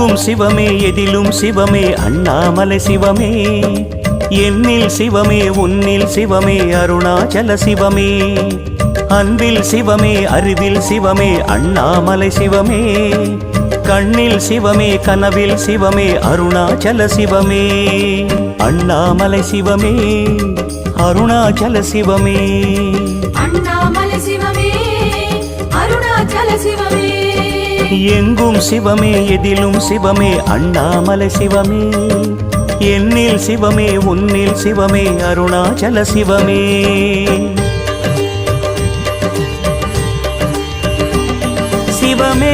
எங்கும் சிவமே எதிலும் சிவமே அண்ணாமலை சிவமே என்னில் சிவமே உன்னில் சிவமே அருணாச்சல சிவமே அன்பில் சிவமே அறிவில் சிவமே அண்ணாமலை சிவமே கண்ணில் சிவமே கனவில் சிவமே அருணாச்சல சிவமே அண்ணாமலை சிவமே அருணாச்சல சிவமே அண்ணாமலை சிவமே அருணாச்சல சிவமே எங்கும் சிவமே எதிலும் சிவமே அண்ணாமலை சிவமே என்னில் சிவமே உன்னில் சிவமே அருணாச்சல சிவமே சிவமே